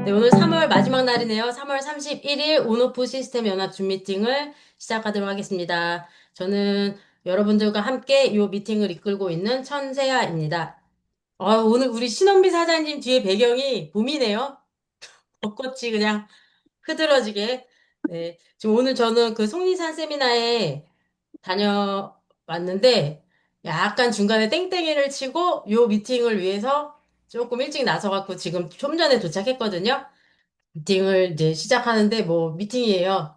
네, 오늘 3월 마지막 날이네요. 3월 31일 온오프 시스템 연합 줌 미팅을 시작하도록 하겠습니다. 저는 여러분들과 함께 이 미팅을 이끌고 있는 천세아입니다. 오늘 우리 신원비 사장님 뒤에 배경이 봄이네요. 벚꽃이 그냥 흐드러지게. 네, 지금 오늘 저는 그 속리산 세미나에 다녀왔는데 약간 중간에 땡땡이를 치고 이 미팅을 위해서 조금 일찍 나서갖고 지금 좀 전에 도착했거든요. 미팅을 이제 시작하는데 뭐 미팅이에요.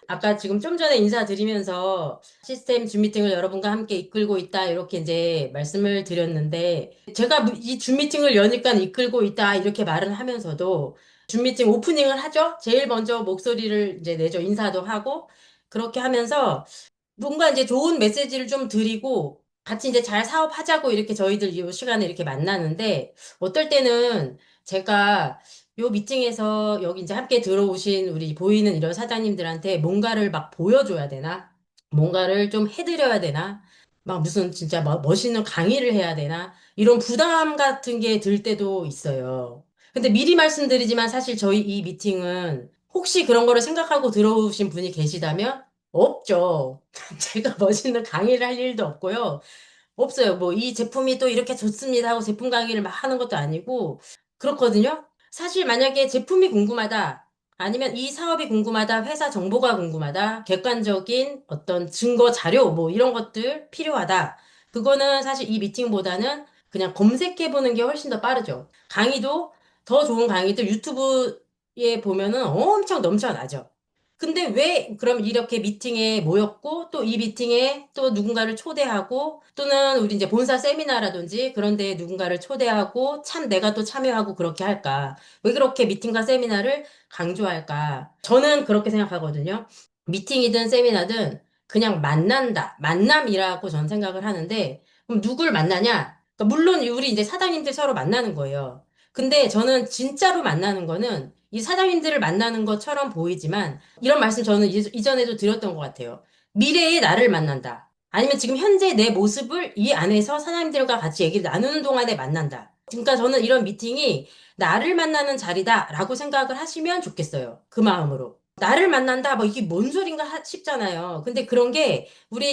아까 지금 좀 전에 인사드리면서 시스템 줌 미팅을 여러분과 함께 이끌고 있다 이렇게 이제 말씀을 드렸는데 제가 이 줌 미팅을 여니까 이끌고 있다 이렇게 말을 하면서도 줌 미팅 오프닝을 하죠. 제일 먼저 목소리를 이제 내죠. 인사도 하고 그렇게 하면서 뭔가 이제 좋은 메시지를 좀 드리고 같이 이제 잘 사업하자고 이렇게 저희들 이 시간에 이렇게 만나는데 어떨 때는 제가 요 미팅에서 여기 이제 함께 들어오신 우리 보이는 이런 사장님들한테 뭔가를 막 보여줘야 되나? 뭔가를 좀 해드려야 되나? 막 무슨 진짜 막 멋있는 강의를 해야 되나? 이런 부담 같은 게 들 때도 있어요. 근데 미리 말씀드리지만 사실 저희 이 미팅은 혹시 그런 거를 생각하고 들어오신 분이 계시다면 없죠. 제가 멋있는 강의를 할 일도 없고요. 없어요. 뭐 이 제품이 또 이렇게 좋습니다 하고 제품 강의를 막 하는 것도 아니고 그렇거든요. 사실 만약에 제품이 궁금하다. 아니면 이 사업이 궁금하다. 회사 정보가 궁금하다. 객관적인 어떤 증거 자료 뭐 이런 것들 필요하다. 그거는 사실 이 미팅보다는 그냥 검색해 보는 게 훨씬 더 빠르죠. 강의도 더 좋은 강의들 유튜브에 보면은 엄청 넘쳐나죠. 근데 왜 그럼 이렇게 미팅에 모였고 또 이 미팅에 또 누군가를 초대하고 또는 우리 이제 본사 세미나라든지 그런 데 누군가를 초대하고 참 내가 또 참여하고 그렇게 할까? 왜 그렇게 미팅과 세미나를 강조할까? 저는 그렇게 생각하거든요. 미팅이든 세미나든 그냥 만난다. 만남이라고 저는 생각을 하는데 그럼 누굴 만나냐? 그러니까 물론 우리 이제 사장님들 서로 만나는 거예요. 근데 저는 진짜로 만나는 거는 이 사장님들을 만나는 것처럼 보이지만 이런 말씀 저는 이전에도 드렸던 것 같아요. 미래의 나를 만난다. 아니면 지금 현재 내 모습을 이 안에서 사장님들과 같이 얘기를 나누는 동안에 만난다. 그러니까 저는 이런 미팅이 나를 만나는 자리다라고 생각을 하시면 좋겠어요. 그 마음으로. 나를 만난다, 뭐 이게 뭔 소린가 싶잖아요. 근데 그런 게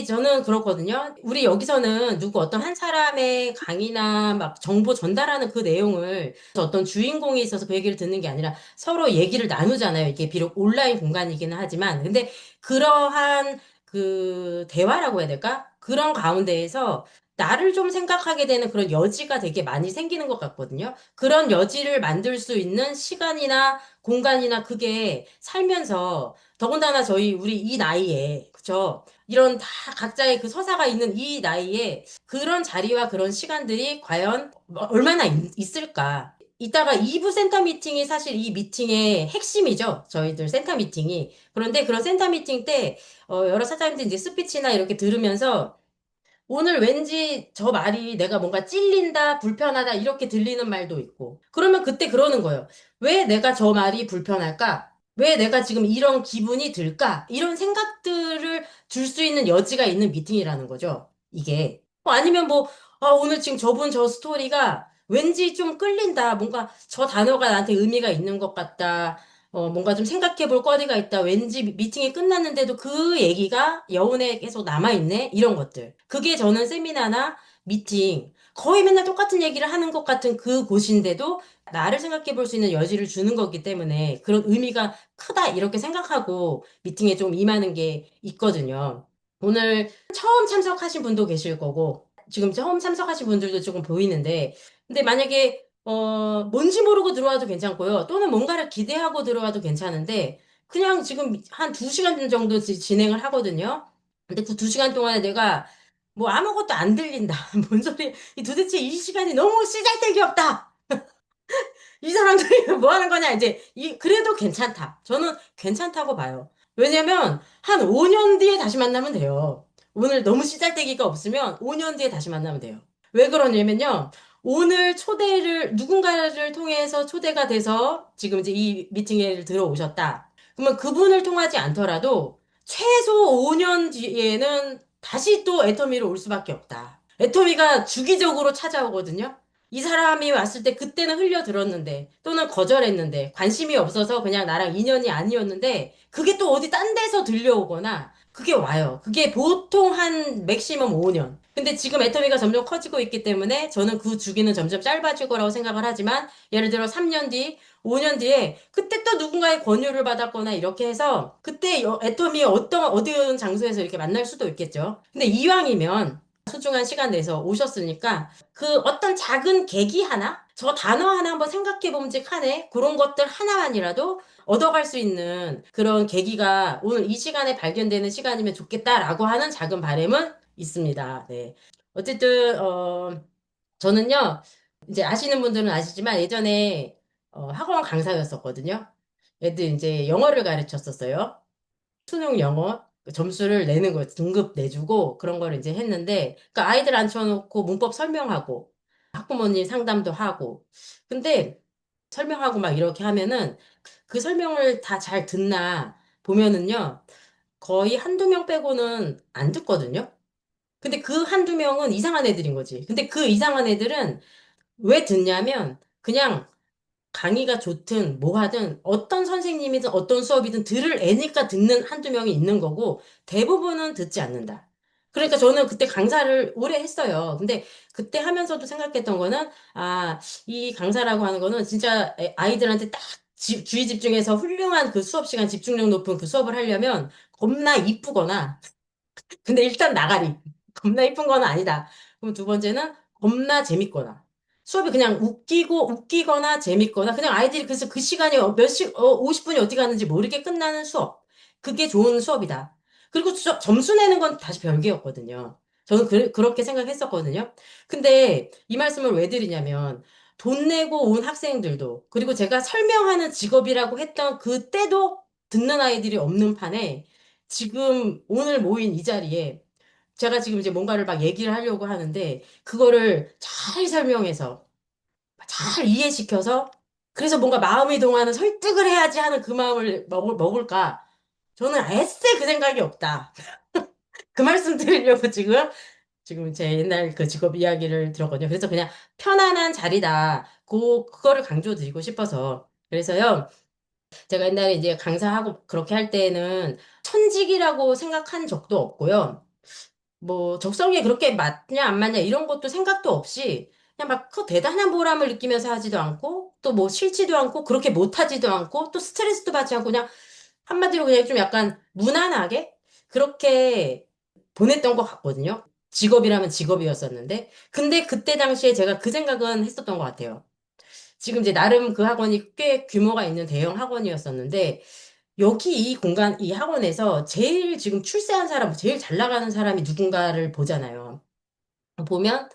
저는 그렇거든요. 우리 여기서는 누구 어떤 한 사람의 강의나 막 정보 전달하는 그 내용을 어떤 주인공이 있어서 그 얘기를 듣는 게 아니라 서로 얘기를 나누잖아요. 이게 비록 온라인 공간이기는 하지만. 근데 그러한 그 대화라고 해야 될까? 그런 가운데에서 나를 좀 생각하게 되는 그런 여지가 되게 많이 생기는 것 같거든요. 그런 여지를 만들 수 있는 시간이나 공간이나 그게 살면서 더군다나 우리 이 나이에 그쵸? 이런 다 각자의 그 서사가 있는 이 나이에 그런 자리와 그런 시간들이 과연 얼마나 있을까? 이따가 2부 센터 미팅이 사실 이 미팅의 핵심이죠. 저희들 센터 미팅이. 그런데 그런 센터 미팅 때 여러 사장님들 이제 스피치나 이렇게 들으면서 오늘 왠지 저 말이 내가 뭔가 찔린다, 불편하다, 이렇게 들리는 말도 있고. 그러면 그때 그러는 거예요. 왜 내가 저 말이 불편할까? 왜 내가 지금 이런 기분이 들까? 이런 생각들을 줄 수 있는 여지가 있는 미팅이라는 거죠. 이게. 아니면 뭐, 오늘 지금 저분 저 스토리가 왠지 좀 끌린다. 뭔가 저 단어가 나한테 의미가 있는 것 같다. 뭔가 좀 생각해 볼 거리가 있다. 왠지 미팅이 끝났는데도 그 얘기가 여운에 계속 남아있네. 이런 것들. 그게 저는 세미나나 미팅, 거의 맨날 똑같은 얘기를 하는 것 같은 그 곳인데도 나를 생각해 볼 수 있는 여지를 주는 거기 때문에 그런 의미가 크다. 이렇게 생각하고 미팅에 좀 임하는 게 있거든요. 오늘 처음 참석하신 분도 계실 거고, 지금 처음 참석하신 분들도 조금 보이는데, 근데 만약에 뭔지 모르고 들어와도 괜찮고요. 또는 뭔가를 기대하고 들어와도 괜찮은데, 그냥 지금 한 2시간 정도 진행을 하거든요. 근데 그 2시간 동안에 내가 뭐 아무것도 안 들린다. 뭔 소리, 도대체 이 시간이 너무 쓰잘데기 없다. 이 사람들이 뭐 하는 거냐, 이제, 그래도 괜찮다. 저는 괜찮다고 봐요. 왜냐면, 한 5년 뒤에 다시 만나면 돼요. 오늘 너무 씨잘데기가 없으면 5년 뒤에 다시 만나면 돼요. 왜 그러냐면요. 오늘 누군가를 통해서 초대가 돼서 지금 이제 이 미팅에 들어오셨다. 그러면 그분을 통하지 않더라도 최소 5년 뒤에는 다시 또 애터미로 올 수밖에 없다. 애터미가 주기적으로 찾아오거든요. 이 사람이 왔을 때 그때는 흘려들었는데 또는 거절했는데 관심이 없어서 그냥 나랑 인연이 아니었는데 그게 또 어디 딴 데서 들려오거나 그게 와요. 그게 보통 한 맥시멈 5년. 근데 지금 애터미가 점점 커지고 있기 때문에 저는 그 주기는 점점 짧아질 거라고 생각을 하지만 예를 들어 3년 뒤, 5년 뒤에 그때 또 누군가의 권유를 받았거나 이렇게 해서 그때 애터미 어떤 어디든 장소에서 이렇게 만날 수도 있겠죠. 근데 이왕이면 소중한 시간 내서 오셨으니까 그 어떤 작은 계기 하나? 저 단어 하나 한번 생각해 봄직하네. 그런 것들 하나만이라도 얻어갈 수 있는 그런 계기가 오늘 이 시간에 발견되는 시간이면 좋겠다라고 하는 작은 바람은 있습니다. 네. 어쨌든, 저는요, 이제 아시는 분들은 아시지만 예전에 학원 강사였었거든요. 애들 이제 영어를 가르쳤었어요. 수능 영어 그 점수를 내는 거 등급 내주고 그런 거를 이제 했는데 그 아이들 앉혀놓고 문법 설명하고 학부모님 상담도 하고 근데 설명하고 막 이렇게 하면은 그 설명을 다 잘 듣나 보면은요 거의 한두 명 빼고는 안 듣거든요. 근데 그 한두 명은 이상한 애들인 거지. 근데 그 이상한 애들은 왜 듣냐면 그냥 강의가 좋든 뭐 하든 어떤 선생님이든 어떤 수업이든 들을 애니까 듣는 한두 명이 있는 거고 대부분은 듣지 않는다. 그러니까 저는 그때 강사를 오래 했어요. 근데 그때 하면서도 생각했던 거는 아, 이 강사라고 하는 거는 진짜 아이들한테 딱 주의 집중해서 훌륭한 그 수업 시간 집중력 높은 그 수업을 하려면 겁나 이쁘거나 근데 일단 나가리. 겁나 이쁜 건 아니다. 그럼 두 번째는 겁나 재밌거나. 수업이 그냥 웃기거나 재밌거나, 그냥 아이들이 그래서 그 시간이 50분이 어떻게 가는지 모르게 끝나는 수업. 그게 좋은 수업이다. 그리고 점수 내는 건 다시 별개였거든요. 저는 그렇게 생각했었거든요. 근데 이 말씀을 왜 드리냐면, 돈 내고 온 학생들도, 그리고 제가 설명하는 직업이라고 했던 그때도 듣는 아이들이 없는 판에, 지금 오늘 모인 이 자리에 제가 지금 이제 뭔가를 막 얘기를 하려고 하는데 그거를 잘 설명해서 잘 이해시켜서 그래서 뭔가 마음이 동하는 설득을 해야지 하는 그 마음을 먹을까? 저는 애써 그 생각이 없다. 그 말씀 드리려고 지금 제 옛날 그 직업 이야기를 들었거든요. 그래서 그냥 편안한 자리다. 그거를 강조드리고 싶어서. 그래서요. 제가 옛날에 이제 강사하고 그렇게 할 때는 천직이라고 생각한 적도 없고요. 뭐 적성에 그렇게 맞냐 안 맞냐 이런 것도 생각도 없이 그냥 막 그 대단한 보람을 느끼면서 하지도 않고 또 뭐 싫지도 않고 그렇게 못하지도 않고 또 스트레스도 받지 않고 그냥 한마디로 그냥 좀 약간 무난하게 그렇게 보냈던 것 같거든요. 직업이라면 직업이었었는데 근데 그때 당시에 제가 그 생각은 했었던 것 같아요. 지금 이제 나름 그 학원이 꽤 규모가 있는 대형 학원이었었는데 여기 이 공간, 이 학원에서 제일 지금 출세한 사람, 제일 잘 나가는 사람이 누군가를 보잖아요. 보면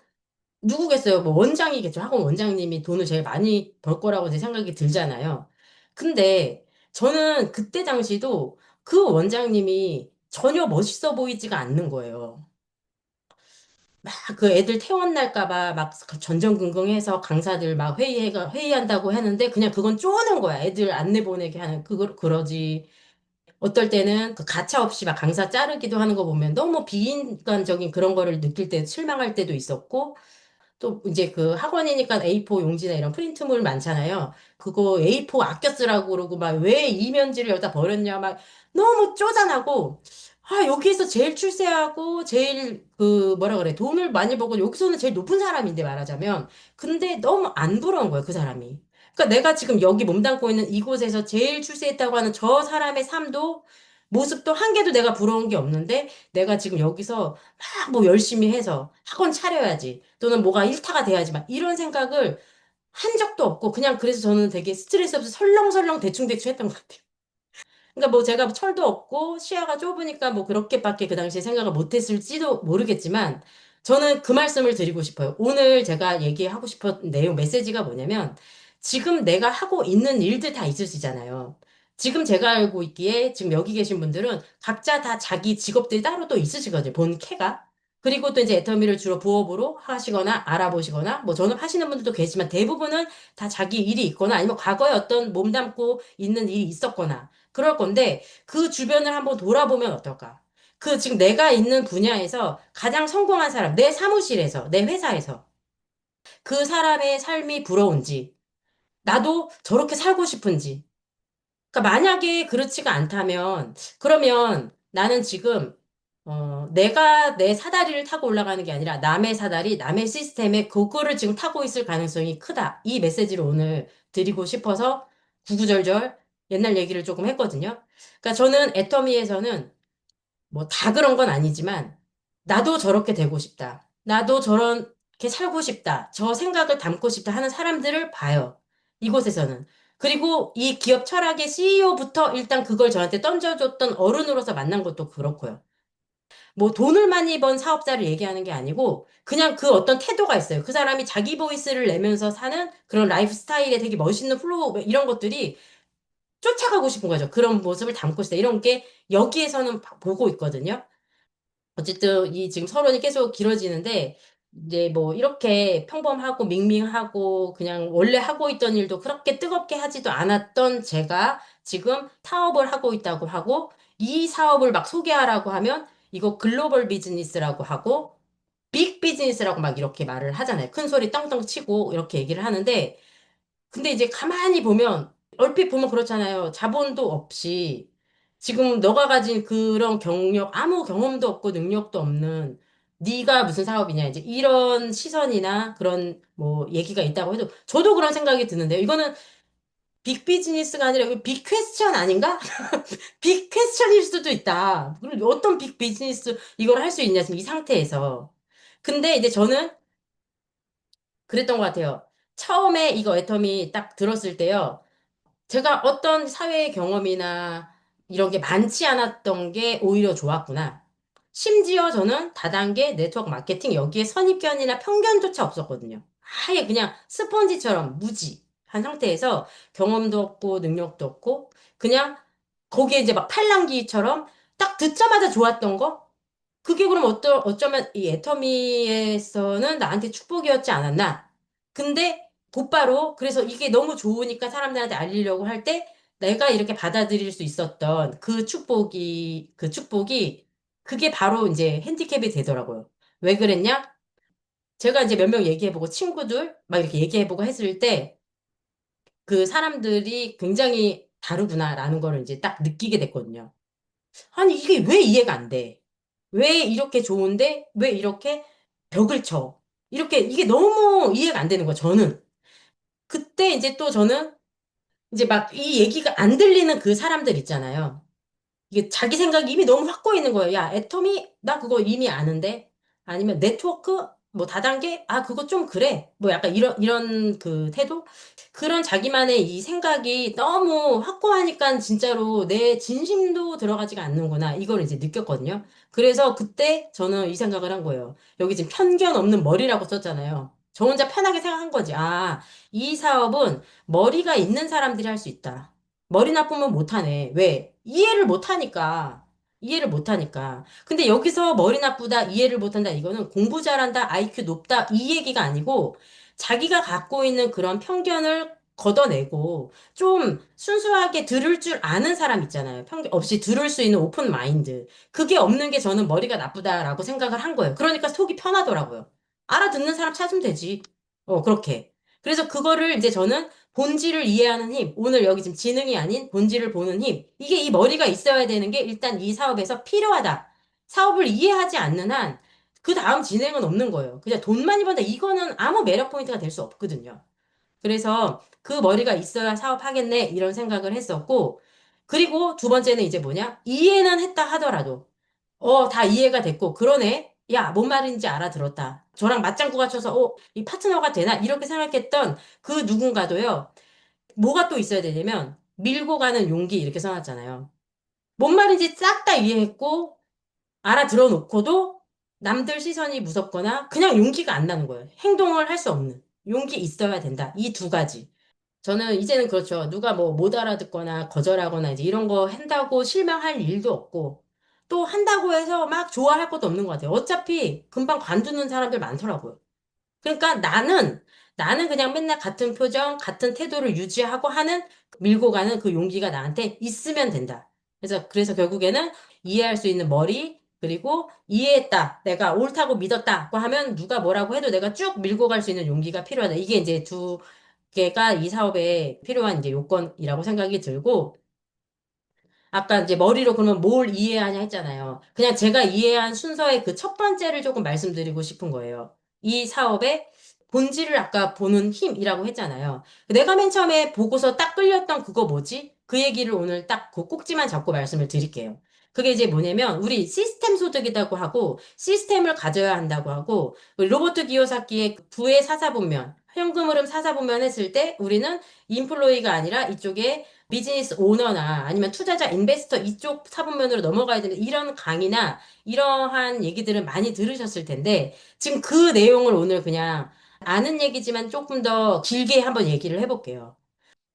누구겠어요? 뭐 원장이겠죠. 학원 원장님이 돈을 제일 많이 벌 거라고 제 생각이 들잖아요. 근데 저는 그때 당시도 그 원장님이 전혀 멋있어 보이지가 않는 거예요. 막 그 애들 퇴원날까 봐 막 전전긍긍해서 강사들 막 회의한다고 하는데 그냥 그건 쪼는 거야. 애들 안 내보내게 하는 그러지. 어떨 때는 그 가차 없이 막 강사 자르기도 하는 거 보면 너무 비인간적인 그런 거를 느낄 때 실망할 때도 있었고 또 이제 그 학원이니까 A4 용지나 이런 프린트물 많잖아요. 그거 A4 아껴 쓰라고 그러고 막 왜 이면지를 여기다 버렸냐 막 너무 쪼잔하고 아 여기에서 제일 출세하고 제일 그 뭐라 그래 돈을 많이 벌고 여기서는 제일 높은 사람인데 말하자면 근데 너무 안 부러운 거예요 그 사람이. 그러니까 내가 지금 여기 몸담고 있는 이곳에서 제일 출세했다고 하는 저 사람의 삶도 모습도 한 개도 내가 부러운 게 없는데 내가 지금 여기서 막 뭐 열심히 해서 학원 차려야지. 또는 뭐가 일타가 돼야지. 막 이런 생각을 한 적도 없고 그냥 그래서 저는 되게 스트레스 없이 설렁설렁 대충대충 했던 것 같아요. 그러니까 뭐 제가 철도 없고 시야가 좁으니까 뭐 그렇게밖에 그 당시에 생각을 못했을지도 모르겠지만 저는 그 말씀을 드리고 싶어요. 오늘 제가 얘기하고 싶은 내용 메시지가 뭐냐면 지금 내가 하고 있는 일들 다 있으시잖아요. 지금 제가 알고 있기에 지금 여기 계신 분들은 각자 다 자기 직업들이 따로 또 있으시거든요. 본캐가. 그리고 또 이제 애터미를 주로 부업으로 하시거나 알아보시거나 뭐 저는 하시는 분들도 계시지만 대부분은 다 자기 일이 있거나 아니면 과거에 어떤 몸담고 있는 일이 있었거나 그럴 건데 그 주변을 한번 돌아보면 어떨까? 그 지금 내가 있는 분야에서 가장 성공한 사람, 내 사무실에서, 내 회사에서 그 사람의 삶이 부러운지, 나도 저렇게 살고 싶은지. 그러니까 만약에 그렇지가 않다면, 그러면 나는 지금, 내가 내 사다리를 타고 올라가는 게 아니라 남의 사다리, 남의 시스템에 그거를 지금 타고 있을 가능성이 크다. 이 메시지를 오늘 드리고 싶어서 구구절절 옛날 얘기를 조금 했거든요. 그러니까 저는 애터미에서는 뭐 다 그런 건 아니지만 나도 저렇게 되고 싶다. 나도 저렇게 살고 싶다. 저 생각을 담고 싶다 하는 사람들을 봐요. 이곳에서는. 그리고 이 기업 철학의 CEO부터 일단 그걸 저한테 던져줬던 어른으로서 만난 것도 그렇고요. 뭐 돈을 많이 번 사업자를 얘기하는 게 아니고 그냥 그 어떤 태도가 있어요. 그 사람이 자기 보이스를 내면서 사는 그런 라이프 스타일에 되게 멋있는 플로우 이런 것들이 쫓아가고 싶은 거죠. 그런 모습을 담고 싶다. 이런 게 여기에서는 보고 있거든요. 어쨌든 이 지금 서론이 계속 길어지는데 이제 뭐 이렇게 평범하고 밍밍하고 그냥 원래 하고 있던 일도 그렇게 뜨겁게 하지도 않았던 제가 지금 사업을 하고 있다고 하고 이 사업을 막 소개하라고 하면 이거 글로벌 비즈니스라고 하고 빅 비즈니스라고 막 이렇게 말을 하잖아요. 큰 소리 떵떵 치고 이렇게 얘기를 하는데 근데 이제 가만히 보면, 얼핏 보면 그렇잖아요. 자본도 없이, 지금 너가 가진 그런 경력, 아무 경험도 없고 능력도 없는, 네가 무슨 사업이냐, 이제 이런 시선이나 그런 뭐 얘기가 있다고 해도, 저도 그런 생각이 드는데요. 이거는 빅 비즈니스가 아니라 이거 빅 퀘스천 아닌가? 빅 퀘스천일 수도 있다. 그리고 어떤 빅 비즈니스 이걸 할 수 있냐, 지금 이 상태에서. 근데 이제 저는 그랬던 것 같아요. 처음에 이거 애터미 딱 들었을 때요. 제가 어떤 사회 경험이나 이런 게 많지 않았던 게 오히려 좋았구나. 심지어 저는 다단계 네트워크 마케팅 여기에 선입견이나 편견조차 없었거든요. 아예 그냥 스펀지처럼 무지한 상태에서 경험도 없고 능력도 없고 그냥 거기에 이제 막 팔랑귀처럼 딱 듣자마자 좋았던 거? 그게 그럼 어쩌면 이 애터미에서는 나한테 축복이었지 않았나? 근데 곧바로 그래서 이게 너무 좋으니까 사람들한테 알리려고 할 때 내가 이렇게 받아들일 수 있었던 그 축복이 그게 바로 이제 핸디캡이 되더라고요. 왜 그랬냐? 제가 이제 몇 명 얘기해보고 친구들 막 이렇게 얘기해보고 했을 때 그 사람들이 굉장히 다르구나라는 거를 이제 딱 느끼게 됐거든요. 아니, 이게 왜 이해가 안 돼? 왜 이렇게 좋은데, 왜 이렇게 벽을 쳐? 이렇게, 이게 너무 이해가 안 되는 거야, 저는. 그때 이제 또 저는 이제 막 이 얘기가 안 들리는 그 사람들 있잖아요. 이게 자기 생각이 이미 너무 확고해 있는 거예요. 야, 애터미, 나 그거 이미 아는데. 아니면 네트워크, 뭐 다단계, 아, 그거 좀 그래. 뭐 약간 이런 그 태도? 그런 자기만의 이 생각이 너무 확고하니까 진짜로 내 진심도 들어가지가 않는구나. 이걸 이제 느꼈거든요. 그래서 그때 저는 이 생각을 한 거예요. 여기 지금 편견 없는 머리라고 썼잖아요. 저 혼자 편하게 생각한 거지. 아, 이 사업은 머리가 있는 사람들이 할 수 있다. 머리 나쁘면 못하네. 왜? 이해를 못하니까. 이해를 못하니까. 근데 여기서 머리 나쁘다, 이해를 못한다, 이거는 공부 잘한다, IQ 높다, 이 얘기가 아니고 자기가 갖고 있는 그런 편견을 걷어내고 좀 순수하게 들을 줄 아는 사람 있잖아요. 편견 없이 들을 수 있는 오픈 마인드. 그게 없는 게 저는 머리가 나쁘다라고 생각을 한 거예요. 그러니까 속이 편하더라고요. 알아듣는 사람 찾으면 되지. 그렇게. 그래서 그거를 이제 저는 본질을 이해하는 힘, 오늘 여기 지금 지능이 아닌 본질을 보는 힘, 이게 이 머리가 있어야 되는 게 일단 이 사업에서 필요하다. 사업을 이해하지 않는 한, 그 다음 진행은 없는 거예요. 그냥 돈 많이 번다. 이거는 아무 매력 포인트가 될 수 없거든요. 그래서 그 머리가 있어야 사업하겠네, 이런 생각을 했었고, 그리고 두 번째는 이제 뭐냐? 이해는 했다 하더라도, 다 이해가 됐고, 그러네? 야, 뭔 말인지 알아들었다. 저랑 맞장구가 쳐서, 이 파트너가 되나? 이렇게 생각했던 그 누군가도요, 뭐가 또 있어야 되냐면, 밀고 가는 용기, 이렇게 써놨잖아요. 뭔 말인지 싹 다 이해했고, 알아들어 놓고도 남들 시선이 무섭거나, 그냥 용기가 안 나는 거예요. 행동을 할 수 없는. 용기 있어야 된다. 이 두 가지. 저는 이제는 그렇죠. 누가 뭐 못 알아듣거나 거절하거나 이제 이런 거 한다고 실망할 일도 없고, 또 한다고 해서 막 좋아할 것도 없는 것 같아요. 어차피 금방 관두는 사람들 많더라고요. 그러니까 나는 그냥 맨날 같은 표정, 같은 태도를 유지하고 하는, 밀고 가는 그 용기가 나한테 있으면 된다. 그래서 결국에는 이해할 수 있는 머리, 그리고 이해했다. 내가 옳다고 믿었다고 하면 누가 뭐라고 해도 내가 쭉 밀고 갈 수 있는 용기가 필요하다. 이게 이제 두 개가 이 사업에 필요한 이제 요건이라고 생각이 들고, 아까 이제 머리로 그러면 뭘 이해하냐 했잖아요. 그냥 제가 이해한 순서의 그 첫 번째를 조금 말씀드리고 싶은 거예요. 이 사업의 본질을 아까 보는 힘이라고 했잖아요. 내가 맨 처음에 보고서 딱 끌렸던 그거 뭐지? 그 얘기를 오늘 딱 그 꼭지만 잡고 말씀을 드릴게요. 그게 이제 뭐냐면 우리 시스템 소득이라고 하고 시스템을 가져야 한다고 하고 로버트 기요사키의 부의 사사분면, 현금 흐름 사사분면 했을 때 우리는 인플로이가 아니라 이쪽에 비즈니스 오너나 아니면 투자자, 인베스터 이쪽 사분면으로 넘어가야 되는 이런 강의나 이러한 얘기들을 많이 들으셨을 텐데 지금 그 내용을 오늘 그냥 아는 얘기지만 조금 더 길게 한번 얘기를 해볼게요.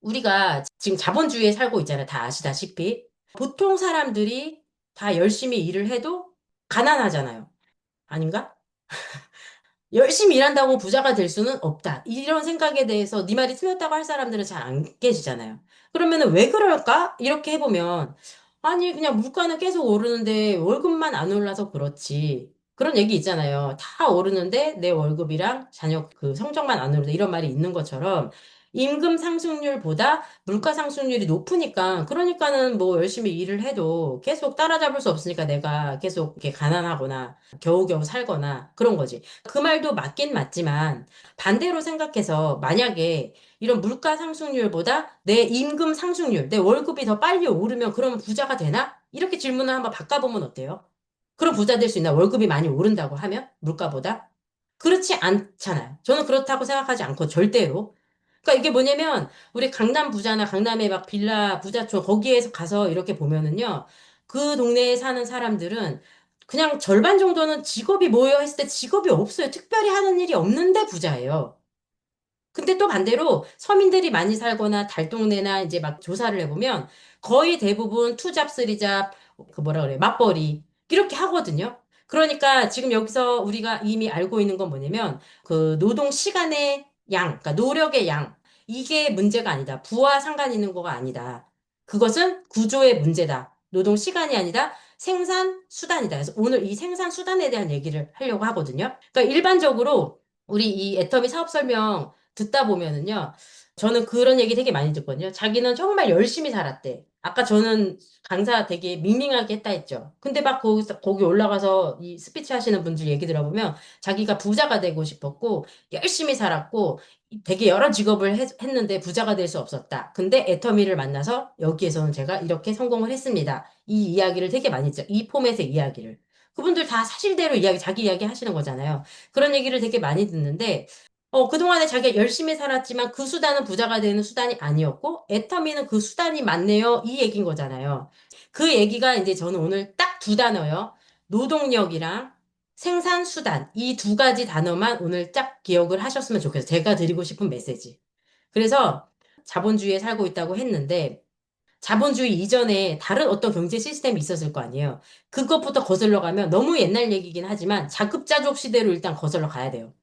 우리가 지금 자본주의에 살고 있잖아요. 다 아시다시피. 보통 사람들이 다 열심히 일을 해도 가난하잖아요. 아닌가? 열심히 일한다고 부자가 될 수는 없다. 이런 생각에 대해서 네 말이 틀렸다고 할 사람들은 잘 안 계시잖아요. 그러면은 왜 그럴까? 이렇게 해보면 아니 그냥 물가는 계속 오르는데 월급만 안 올라서 그렇지. 그런 얘기 있잖아요. 다 오르는데 내 월급이랑 자녀 그 성적만 안 오르다 이런 말이 있는 것처럼 임금 상승률보다 물가 상승률이 높으니까 그러니까는 뭐 열심히 일을 해도 계속 따라잡을 수 없으니까 내가 계속 이렇게 가난하거나 겨우겨우 살거나 그런 거지. 그 말도 맞긴 맞지만 반대로 생각해서 만약에 이런 물가 상승률보다 내 임금 상승률, 내 월급이 더 빨리 오르면 그러면 부자가 되나? 이렇게 질문을 한번 바꿔보면 어때요? 그럼 부자 될 수 있나? 월급이 많이 오른다고 하면 물가보다? 그렇지 않잖아요. 저는 그렇다고 생각하지 않고 절대로. 그러니까 이게 뭐냐면 우리 강남 부자나 강남의 막 빌라 부자촌 거기에서 가서 이렇게 보면은요. 그 동네에 사는 사람들은 그냥 절반 정도는 직업이 뭐예요 했을 때 직업이 없어요. 특별히 하는 일이 없는데 부자예요. 근데 또 반대로 서민들이 많이 살거나 달동네나 이제 막 조사를 해보면 거의 대부분 투잡, 쓰리잡, 그 뭐라 그래, 맞벌이 이렇게 하거든요. 그러니까 지금 여기서 우리가 이미 알고 있는 건 뭐냐면 그 노동 시간의 양, 그러니까 노력의 양, 이게 문제가 아니다. 부와 상관 있는 거가 아니다. 그것은 구조의 문제다. 노동 시간이 아니라 생산 수단이다. 그래서 오늘 이 생산 수단에 대한 얘기를 하려고 하거든요. 그러니까 일반적으로 우리 이 애터미 사업 설명 듣다 보면은요, 저는 그런 얘기 되게 많이 듣거든요. 자기는 정말 열심히 살았대. 아까 저는 강사 되게 밍밍하게 했다 했죠. 근데 막 거기 올라가서 이 스피치 하시는 분들 얘기 들어보면 자기가 부자가 되고 싶었고, 열심히 살았고, 되게 여러 직업을 했는데 부자가 될 수 없었다. 근데 애터미를 만나서 여기에서는 제가 이렇게 성공을 했습니다. 이 이야기를 되게 많이 했죠. 이 포맷의 이야기를. 그분들 다 사실대로 자기 이야기 하시는 거잖아요. 그런 얘기를 되게 많이 듣는데, 그동안에 자기가 열심히 살았지만 그 수단은 부자가 되는 수단이 아니었고, 애터미는 그 수단이 맞네요. 이 얘기인 거잖아요. 그 얘기가 이제 저는 오늘 딱 두 단어요. 노동력이랑 생산 수단. 이 두 가지 단어만 오늘 딱 기억을 하셨으면 좋겠어요. 제가 드리고 싶은 메시지. 그래서 자본주의에 살고 있다고 했는데, 자본주의 이전에 다른 어떤 경제 시스템이 있었을 거 아니에요. 그것부터 거슬러 가면 너무 옛날 얘기긴 하지만 자급자족 시대로 일단 거슬러 가야 돼요.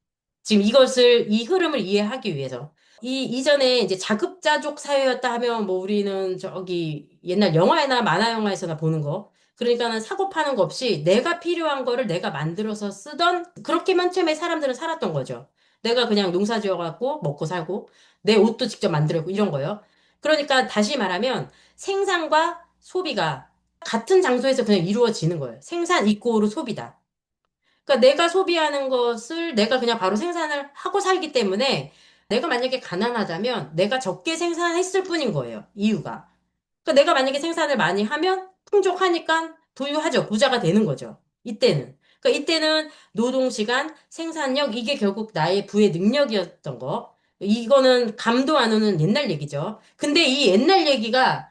지금 이 흐름을 이해하기 위해서. 이전에 이제 자급자족 사회였다 하면 뭐 우리는 저기 옛날 영화나 만화 영화에서나 보는 거. 그러니까는 사고 파는 거 없이 내가 필요한 거를 내가 만들어서 쓰던 그렇게만 처음에 사람들은 살았던 거죠. 내가 그냥 농사 지어갖고 먹고 살고 내 옷도 직접 만들었고 이런 거요. 그러니까 다시 말하면 생산과 소비가 같은 장소에서 그냥 이루어지는 거예요. 생산 이꼬르 소비다. 그러니까 내가 소비하는 것을 내가 그냥 바로 생산을 하고 살기 때문에 내가 만약에 가난하다면 내가 적게 생산했을 뿐인 거예요. 이유가. 그러니까 내가 만약에 생산을 많이 하면 풍족하니까 부유하죠. 부자가 되는 거죠. 이때는. 그러니까 이때는 노동시간, 생산력, 이게 결국 나의 부의 능력이었던 거. 이거는 감도 안 오는 옛날 얘기죠. 근데 이 옛날 얘기가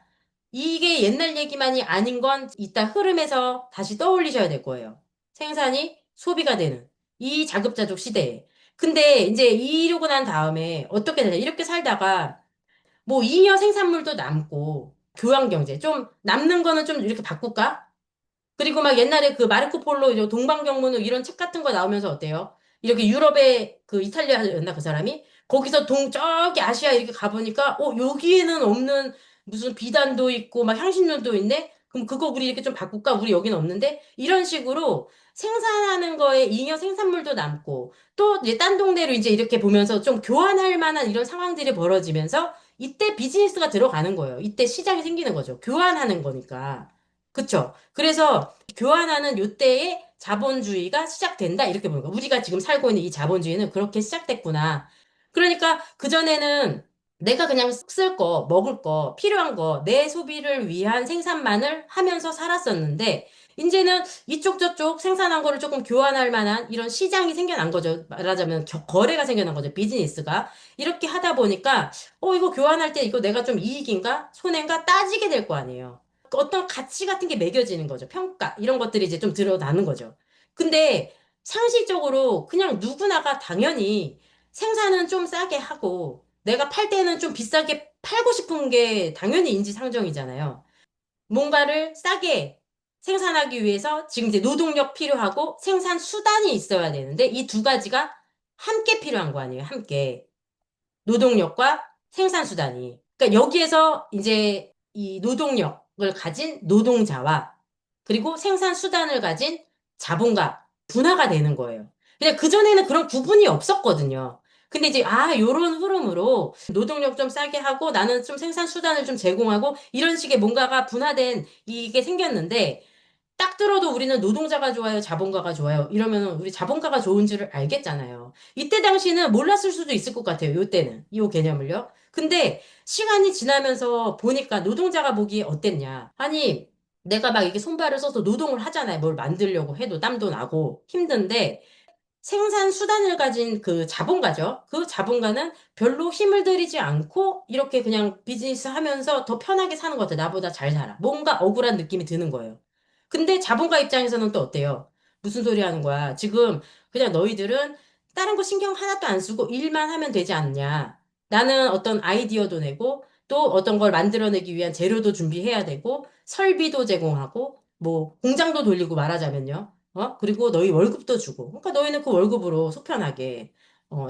이게 옛날 얘기만이 아닌 건 이따 흐름에서 다시 떠올리셔야 될 거예요. 생산이 소비가 되는 이 자급자족 시대에. 근데 이제 이러고 난 다음에 어떻게 되냐. 이렇게 살다가 뭐 잉여 생산물도 남고 교환 경제 좀 남는 거는 좀 이렇게 바꿀까? 그리고 막 옛날에 그 마르코 폴로 이런 동방경문호 이런 책 같은 거 나오면서 어때요? 이렇게 유럽에 그 이탈리아였나 그 사람이 거기서 저기 아시아 이렇게 가보니까 여기에는 없는 무슨 비단도 있고 막 향신료도 있네. 그럼 그거 우리 이렇게 좀 바꿀까? 우리 여기는 없는데? 이런 식으로 생산하는 거에 잉여 생산물도 남고, 또 이제 딴 동네로 이제 이렇게 보면서 좀 교환할 만한 이런 상황들이 벌어지면서 이때 비즈니스가 들어가는 거예요. 이때 시장이 생기는 거죠. 교환하는 거니까. 그쵸? 그래서 교환하는 요때에 자본주의가 시작된다. 이렇게 보는 거예요. 우리가 지금 살고 있는 이 자본주의는 그렇게 시작됐구나. 그러니까 그전에는 내가 그냥 쓸 거, 먹을 거, 필요한 거, 내 소비를 위한 생산만을 하면서 살았었는데, 이제는 이쪽 저쪽 생산한 거를 조금 교환할 만한 이런 시장이 생겨난 거죠. 말하자면 거래가 생겨난 거죠. 비즈니스가. 이렇게 하다 보니까, 이거 교환할 때 이거 내가 좀 이익인가? 손해인가? 따지게 될 거 아니에요. 어떤 가치 같은 게 매겨지는 거죠. 평가. 이런 것들이 이제 좀 드러나는 거죠. 근데 상식적으로 그냥 누구나가 당연히 생산은 좀 싸게 하고, 내가 팔 때는 좀 비싸게 팔고 싶은 게 당연히 인지상정이잖아요. 뭔가를 싸게 생산하기 위해서 지금 이제 노동력 필요하고 생산 수단이 있어야 되는데 이 두 가지가 함께 필요한 거 아니에요? 함께. 노동력과 생산 수단이. 그러니까 여기에서 이제 이 노동력을 가진 노동자와 그리고 생산 수단을 가진 자본가 분화가 되는 거예요. 그냥 그전에는 그런 구분이 없었거든요. 근데 이제 요런 흐름으로 노동력 좀 싸게 하고 나는 좀 생산 수단을 좀 제공하고 이런 식의 뭔가가 분화된 이게 생겼는데 딱 들어도 우리는 노동자가 좋아요, 자본가가 좋아요. 이러면 우리 자본가가 좋은 줄을 알겠잖아요. 이때 당시는 몰랐을 수도 있을 것 같아요. 요때는. 이 개념을요. 근데 시간이 지나면서 보니까 노동자가 보기에 어땠냐. 아니, 내가 막 이게 손발을 써서 노동을 하잖아요. 뭘 만들려고 해도 땀도 나고 힘든데 생산 수단을 가진 그 자본가죠. 그 자본가는 별로 힘을 들이지 않고 이렇게 그냥 비즈니스 하면서 더 편하게 사는 것 같아. 나보다 잘 살아. 뭔가 억울한 느낌이 드는 거예요. 근데 자본가 입장에서는 또 어때요? 무슨 소리 하는 거야? 지금 그냥 너희들은 다른 거 신경 하나도 안 쓰고 일만 하면 되지 않냐? 나는 어떤 아이디어도 내고 또 어떤 걸 만들어내기 위한 재료도 준비해야 되고 설비도 제공하고 뭐 공장도 돌리고 말하자면요. 그리고 너희 월급도 주고. 그러니까 너희는 그 월급으로 속편하게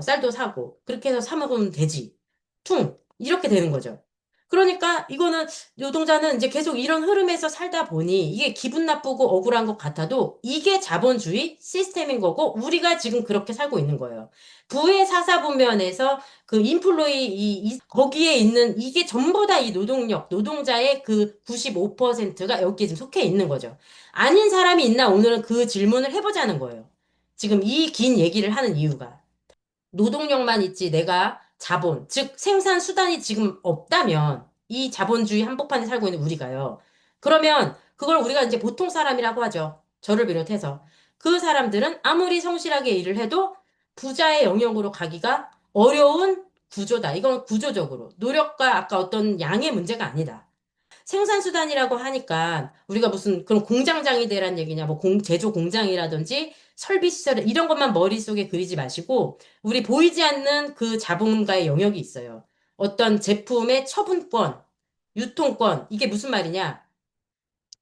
쌀도 사고 그렇게 해서 사 먹으면 되지. 퉁 이렇게 되는 거죠. 그러니까 이거는 노동자는 이제 계속 이런 흐름에서 살다 보니 이게 기분 나쁘고 억울한 것 같아도 이게 자본주의 시스템인 거고 우리가 지금 그렇게 살고 있는 거예요. 부의 사사분면에서 그 인플로이 거기에 있는 이게 전부 다 이 노동력, 노동자의 그 95%가 여기에 지금 속해 있는 거죠. 아닌 사람이 있나 오늘은 그 질문을 해보자는 거예요. 지금 이 긴 얘기를 하는 이유가. 노동력만 있지 내가 자본, 즉 생산 수단이 지금 없다면 이 자본주의 한복판에 살고 있는 우리가요. 그러면 그걸 우리가 이제 보통 사람이라고 하죠. 저를 비롯해서. 그 사람들은 아무리 성실하게 일을 해도 부자의 영역으로 가기가 어려운 구조다. 이건 구조적으로. 노력과 아까 어떤 양의 문제가 아니다. 생산수단이라고 하니까 우리가 무슨 그런 공장장이 되란 얘기냐, 뭐 제조 공장이라든지 설비 시설 이런 것만 머릿속에 그리지 마시고 우리 보이지 않는 그 자본가의 영역이 있어요. 어떤 제품의 처분권, 유통권, 이게 무슨 말이냐?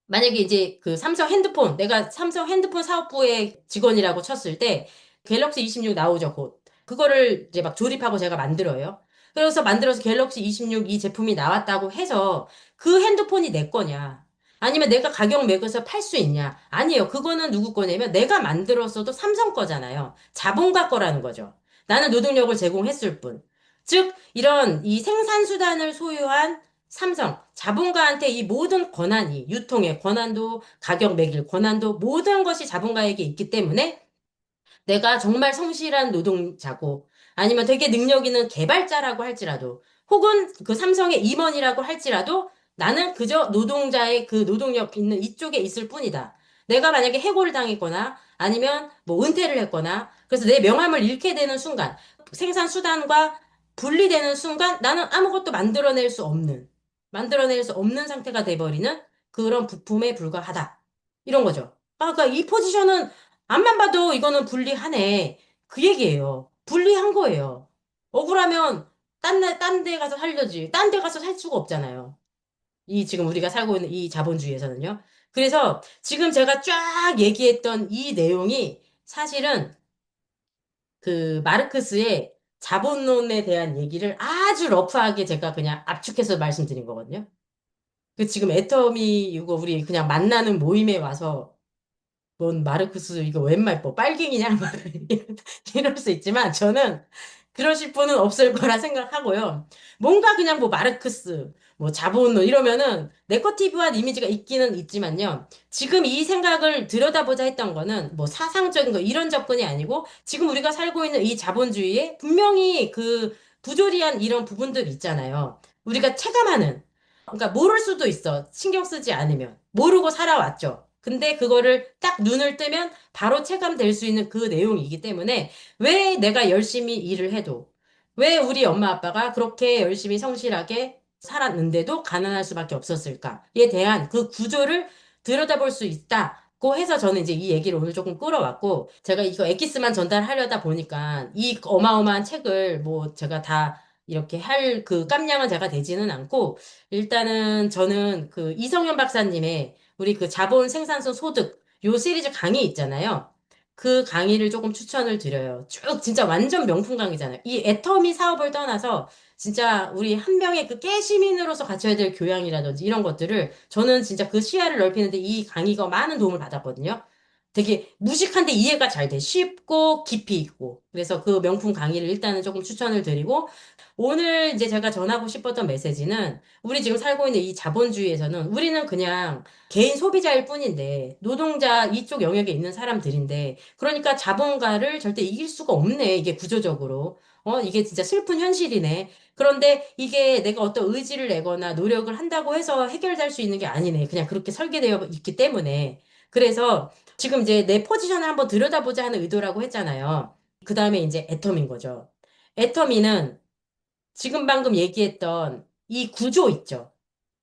만약에 이제 그 삼성 핸드폰, 내가 삼성 핸드폰 사업부의 직원이라고 쳤을 때 갤럭시 26 나오죠, 곧. 그거를 이제 막 조립하고 제가 만들어요. 그래서 만들어서 갤럭시 26 이 제품이 나왔다고 해서 그 핸드폰이 내 거냐? 아니면 내가 가격 매겨서 팔 수 있냐? 아니에요. 그거는 누구 거냐면 내가 만들었어도 삼성 거잖아요. 자본가 거라는 거죠. 나는 노동력을 제공했을 뿐. 즉, 이런 이 생산 수단을 소유한 삼성, 자본가한테 이 모든 권한이, 유통의 권한도, 가격 매길 권한도, 모든 것이 자본가에게 있기 때문에 내가 정말 성실한 노동자고, 아니면 되게 능력 있는 개발자라고 할지라도, 혹은 그 삼성의 임원이라고 할지라도, 나는 그저 노동자의 그 노동력 있는 이쪽에 있을 뿐이다. 내가 만약에 해고를 당했거나, 아니면 뭐 은퇴를 했거나, 그래서 내 명함을 잃게 되는 순간, 생산 수단과 분리되는 순간, 나는 아무것도 만들어낼 수 없는 상태가 돼버리는 그런 부품에 불과하다. 이런 거죠. 그러니까 이 포지션은 앞만 봐도 이거는 불리하네. 그 얘기예요. 불리한 거예요. 억울하면 딴 데 가서 살려지. 딴 데 가서 살 수가 없잖아요. 이 지금 우리가 살고 있는 이 자본주의에서는요. 그래서 지금 제가 쫙 얘기했던 이 내용이 사실은 그 마르크스의 자본론에 대한 얘기를 아주 러프하게 제가 그냥 압축해서 말씀드린 거거든요. 그 지금 애터미 이거 우리 그냥 만나는 모임에 와서 뭔 마르크스 이거 웬말 뭐 빨갱이냐 말을 이럴 수 있지만 저는 그러실 분은 없을 거라 생각하고요. 뭔가 그냥 뭐 마르크스 뭐 자본론 이러면은 네거티브한 이미지가 있기는 있지만요. 지금 이 생각을 들여다보자 했던 거는 뭐 사상적인 거 이런 접근이 아니고 지금 우리가 살고 있는 이 자본주의에 분명히 그 부조리한 이런 부분들 있잖아요. 우리가 체감하는 그러니까 모를 수도 있어. 신경 쓰지 않으면. 모르고 살아왔죠. 근데 그거를 딱 눈을 뜨면 바로 체감될 수 있는 그 내용이기 때문에 왜 내가 열심히 일을 해도 왜 우리 엄마 아빠가 그렇게 열심히 성실하게 살았는데도 가난할 수밖에 없었을까에 대한 그 구조를 들여다볼 수 있다고 해서 저는 이제 이 얘기를 오늘 조금 끌어왔고 제가 이거 엑기스만 전달하려다 보니까 이 어마어마한 책을 뭐 제가 다 이렇게 할 그 깜냥은 제가 되지는 않고 일단은 저는 그 이성현 박사님의 우리 그 자본 생산성 소득 요 시리즈 강의 있잖아요. 그 강의를 조금 추천을 드려요. 쭉 진짜 완전 명품 강의잖아요. 이 애터미 사업을 떠나서 진짜 우리 한 명의 그 깨시민으로서 갖춰야 될 교양이라든지 이런 것들을 저는 진짜 그 시야를 넓히는데 이 강의가 많은 도움을 받았거든요. 되게 무식한데 이해가 잘 돼. 쉽고 깊이 있고. 그래서 그 명품 강의를 일단은 조금 추천을 드리고 오늘 이제 제가 전하고 싶었던 메시지는 우리 지금 살고 있는 이 자본주의에서는 우리는 그냥 개인 소비자일 뿐인데 노동자 이쪽 영역에 있는 사람들인데 그러니까 자본가를 절대 이길 수가 없네. 이게 구조적으로. 이게 진짜 슬픈 현실이네. 그런데 이게 내가 어떤 의지를 내거나 노력을 한다고 해서 해결될 수 있는 게 아니네. 그냥 그렇게 설계되어 있기 때문에. 그래서 지금 이제 내 포지션을 한번 들여다보자 하는 의도라고 했잖아요. 그 다음에 이제 애터미인 거죠. 애터미는 지금 방금 얘기했던 이 구조 있죠.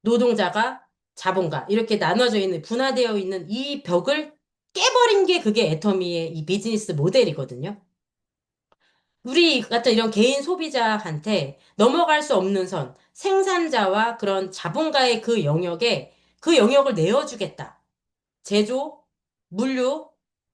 노동자가 자본가 이렇게 나눠져 있는 분화되어 있는 이 벽을 깨버린 게 그게 애터미의 이 비즈니스 모델이거든요. 우리 같은 이런 개인 소비자한테 넘어갈 수 없는 선, 생산자와 그런 자본가의 그 영역에 그 영역을 내어주겠다. 제조, 물류,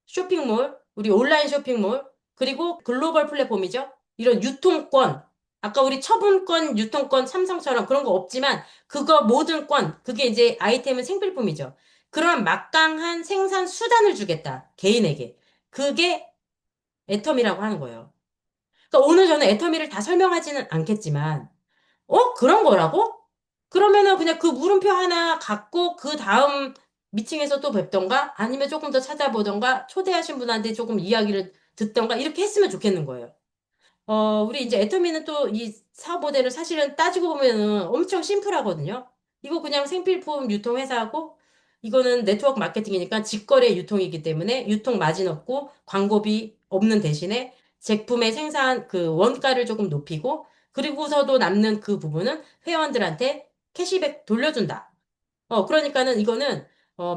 쇼핑몰, 우리 온라인 쇼핑몰, 그리고 글로벌 플랫폼이죠. 이런 유통권. 아까 우리 처분권, 유통권, 삼성처럼 그런 거 없지만 그거 모든 권, 그게 이제 아이템은 생필품이죠. 그런 막강한 생산 수단을 주겠다. 개인에게. 그게 애텀이라고 하는 거예요. 그러니까 오늘 저는 애터미를 다 설명하지는 않겠지만, 그런 거라고? 그러면은 그냥 그 물음표 하나 갖고 그 다음 미팅에서 또 뵙던가 아니면 조금 더 찾아보던가 초대하신 분한테 조금 이야기를 듣던가 이렇게 했으면 좋겠는 거예요. 우리 이제 애터미는 또 이 사업 모델을 사실은 따지고 보면은 엄청 심플하거든요. 이거 그냥 생필품 유통회사하고 이거는 네트워크 마케팅이니까 직거래 유통이기 때문에 유통 마진 없고 광고비 없는 대신에 제품의 생산 그 원가를 조금 높이고 그리고서도 남는 그 부분은 회원들한테 캐시백 돌려준다. 그러니까는 이거는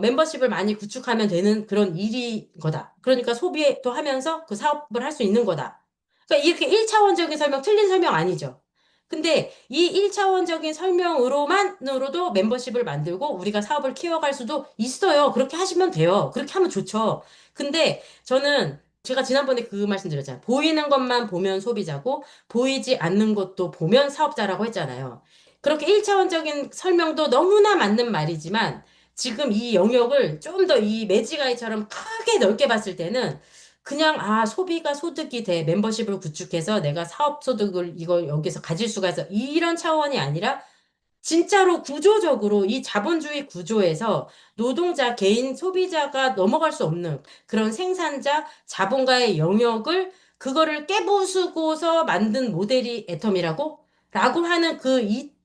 멤버십을 많이 구축하면 되는 그런 일이 거다. 그러니까 소비도 하면서 그 사업을 할 수 있는 거다. 그러니까 이렇게 1차원적인 설명, 틀린 설명 아니죠. 근데 이 1차원적인 설명으로만으로도 멤버십을 만들고 우리가 사업을 키워갈 수도 있어요. 그렇게 하시면 돼요. 그렇게 하면 좋죠. 근데 저는 제가 지난번에 그 말씀 드렸잖아요. 보이는 것만 보면 소비자고 보이지 않는 것도 보면 사업자라고 했잖아요. 그렇게 1차원적인 설명도 너무나 맞는 말이지만 지금 이 영역을 좀 더 이 매지가이처럼 크게 넓게 봤을 때는 그냥 소비가 소득이 돼 멤버십을 구축해서 내가 사업 소득을 이걸 여기서 가질 수가 있어 이런 차원이 아니라 진짜로 구조적으로 이 자본주의 구조에서 노동자, 개인 소비자가 넘어갈 수 없는 그런 생산자, 자본가의 영역을 그거를 깨부수고서 만든 모델이 애텀이라고? 라고 하는 그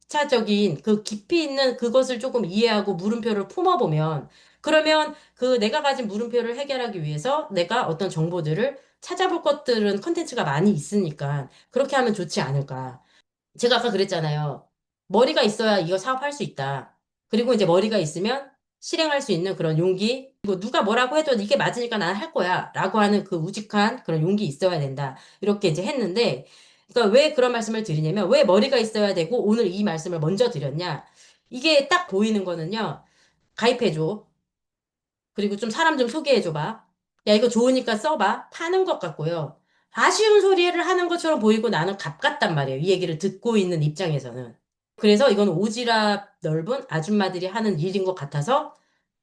2차적인 그 깊이 있는 그것을 조금 이해하고 물음표를 품어보면 그러면 그 내가 가진 물음표를 해결하기 위해서 내가 어떤 정보들을 찾아볼 것들은 컨텐츠가 많이 있으니까 그렇게 하면 좋지 않을까. 제가 아까 그랬잖아요. 머리가 있어야 이거 사업할 수 있다. 그리고 이제 머리가 있으면 실행할 수 있는 그런 용기, 그리고 누가 뭐라고 해도 이게 맞으니까 나는 할 거야. 라고 하는 그 우직한 그런 용기 있어야 된다. 이렇게 이제 했는데, 그러니까 왜 그런 말씀을 드리냐면, 왜 머리가 있어야 되고 오늘 이 말씀을 먼저 드렸냐. 이게 딱 보이는 거는요, 가입해줘. 그리고 좀 사람 좀 소개해줘봐. 야, 이거 좋으니까 써봐. 파는 것 같고요. 아쉬운 소리를 하는 것처럼 보이고 나는 갑 같단 말이에요. 이 얘기를 듣고 있는 입장에서는. 그래서 이건 오지랖 넓은 아줌마들이 하는 일인 것 같아서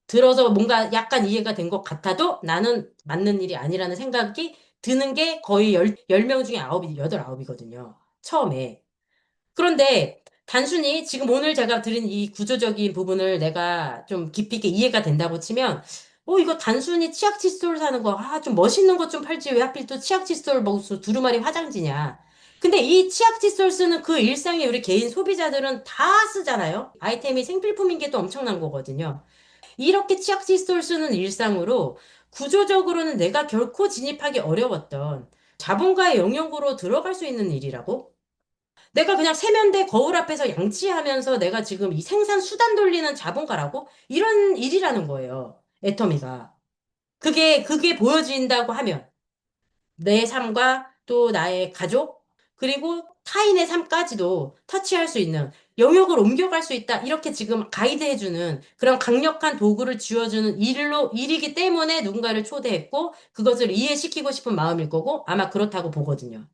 들어서 뭔가 약간 이해가 된 것 같아도 나는 맞는 일이 아니라는 생각이 드는 게 거의 열 명 중에 아홉이, 여덟, 아홉이거든요. 처음에. 그런데 단순히 지금 오늘 제가 드린 이 구조적인 부분을 내가 좀 깊이 있게 이해가 된다고 치면, 이거 단순히 치약 칫솔 사는 거, 좀 멋있는 것 좀 팔지 왜 하필 또 치약 칫솔 먹수 두루마리 화장지냐. 근데 이 치약 칫솔 쓰는 그 일상에 우리 개인 소비자들은 다 쓰잖아요. 아이템이 생필품인 게 또 엄청난 거거든요. 이렇게 치약 칫솔 쓰는 일상으로 구조적으로는 내가 결코 진입하기 어려웠던 자본가의 영역으로 들어갈 수 있는 일이라고? 내가 그냥 세면대 거울 앞에서 양치하면서 내가 지금 이 생산 수단 돌리는 자본가라고? 이런 일이라는 거예요. 애터미가. 그게 보여진다고 하면 내 삶과 또 나의 가족, 그리고 타인의 삶까지도 터치할 수 있는 영역을 옮겨갈 수 있다. 이렇게 지금 가이드해주는 그런 강력한 도구를 쥐어주는 일이기 때문에 누군가를 초대했고, 그것을 이해시키고 싶은 마음일 거고, 아마 그렇다고 보거든요.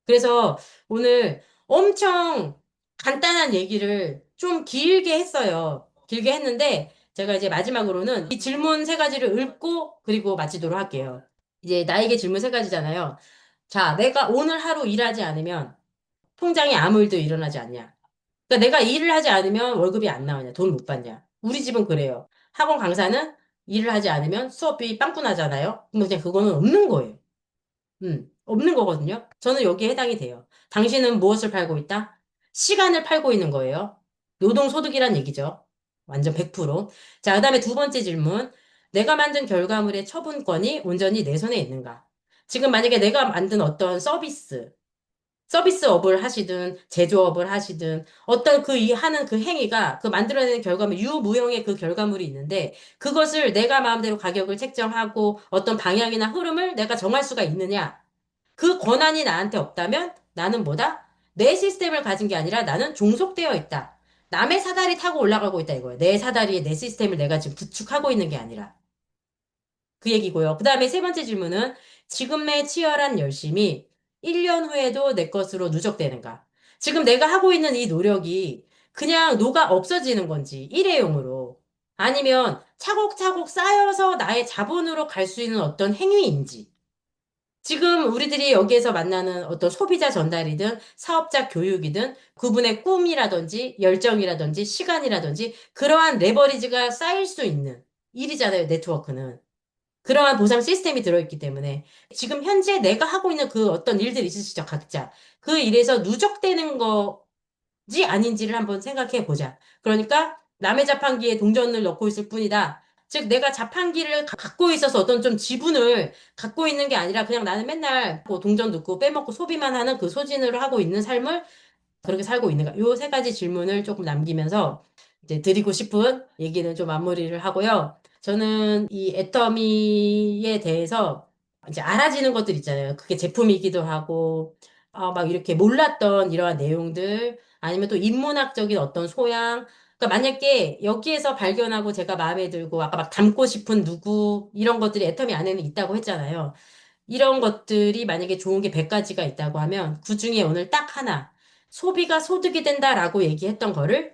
그래서 오늘 엄청 간단한 얘기를 좀 길게 했어요. 길게 했는데 제가 이제 마지막으로는 이 질문 세 가지를 읊고 그리고 마치도록 할게요. 이제 나에게 질문 세 가지잖아요. 자, 내가 오늘 하루 일하지 않으면 통장에 아무 일도 일어나지 않냐? 그러니까 내가 일을 하지 않으면 월급이 안 나오냐? 돈 못 받냐? 우리 집은 그래요. 학원 강사는 일을 하지 않으면 수업이 빵꾸 나잖아요. 그럼 그냥 그거는 없는 거예요. 없는 거거든요. 저는 여기에 해당이 돼요. 당신은 무엇을 팔고 있다? 시간을 팔고 있는 거예요. 노동소득이란 얘기죠. 완전 100%. 자, 그다음에 두 번째 질문. 내가 만든 결과물의 처분권이 온전히 내 손에 있는가? 지금 만약에 내가 만든 어떤 서비스업을 하시든, 제조업을 하시든, 어떤 그 하는 그 행위가 그 만들어내는 결과물, 유무형의 그 결과물이 있는데, 그것을 내가 마음대로 가격을 책정하고 어떤 방향이나 흐름을 내가 정할 수가 있느냐? 그 권한이 나한테 없다면 나는 뭐다? 내 시스템을 가진 게 아니라 나는 종속되어 있다. 남의 사다리 타고 올라가고 있다 이거예요. 내 사다리에 내 시스템을 내가 지금 구축하고 있는 게 아니라. 그 얘기고요. 그 다음에 세 번째 질문은 지금의 치열한 열심이 1년 후에도 내 것으로 누적되는가? 지금 내가 하고 있는 이 노력이 그냥 녹아 없어지는 건지 일회용으로 아니면 차곡차곡 쌓여서 나의 자본으로 갈 수 있는 어떤 행위인지 지금 우리들이 여기에서 만나는 어떤 소비자 전달이든 사업자 교육이든 그분의 꿈이라든지 열정이라든지 시간이라든지 그러한 레버리지가 쌓일 수 있는 일이잖아요, 네트워크는. 그러한 보상 시스템이 들어있기 때문에 지금 현재 내가 하고 있는 그 어떤 일들이 있으시죠, 각자. 그 일에서 누적되는 지 아닌지를 한번 생각해 보자. 그러니까 남의 자판기에 동전을 넣고 있을 뿐이다. 즉, 내가 자판기를 갖고 있어서 어떤 좀 지분을 갖고 있는 게 아니라 그냥 나는 맨날 뭐 동전 넣고 빼먹고 소비만 하는 그 소진으로 하고 있는 삶을 그렇게 살고 있는가? 요 세 가지 질문을 조금 남기면서 이제 드리고 싶은 얘기는 좀 마무리를 하고요. 저는 이 애터미에 대해서 이제 알아지는 것들 있잖아요. 그게 제품이기도 하고, 막 이렇게 몰랐던 이러한 내용들, 아니면 또 인문학적인 어떤 소양, 그러니까 만약에 여기에서 발견하고 제가 마음에 들고 아까 막 닮고 싶은 누구 이런 것들이 애터미 안에는 있다고 했잖아요. 이런 것들이 만약에 좋은 게 100가지가 있다고 하면 그 중에 오늘 딱 하나 소비가 소득이 된다라고 얘기했던 거를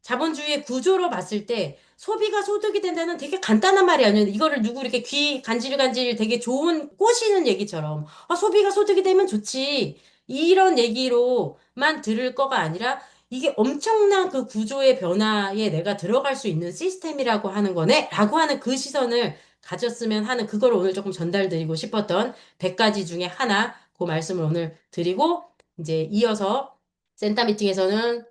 자본주의의 구조로 봤을 때 소비가 소득이 된다는 되게 간단한 말이 아니에요. 이거를 누구 이렇게 귀 간질간질 되게 좋은 꼬시는 얘기처럼 소비가 소득이 되면 좋지. 이런 얘기로만 들을 거가 아니라 이게 엄청난 그 구조의 변화에 내가 들어갈 수 있는 시스템이라고 하는 거네? 라고 하는 그 시선을 가졌으면 하는 그거를 오늘 조금 전달드리고 싶었던 100가지 중에 하나 그 말씀을 오늘 드리고 이제 이어서 센터 미팅에서는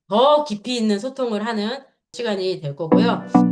더 깊이 있는 소통을 하는 시간이 될 거고요.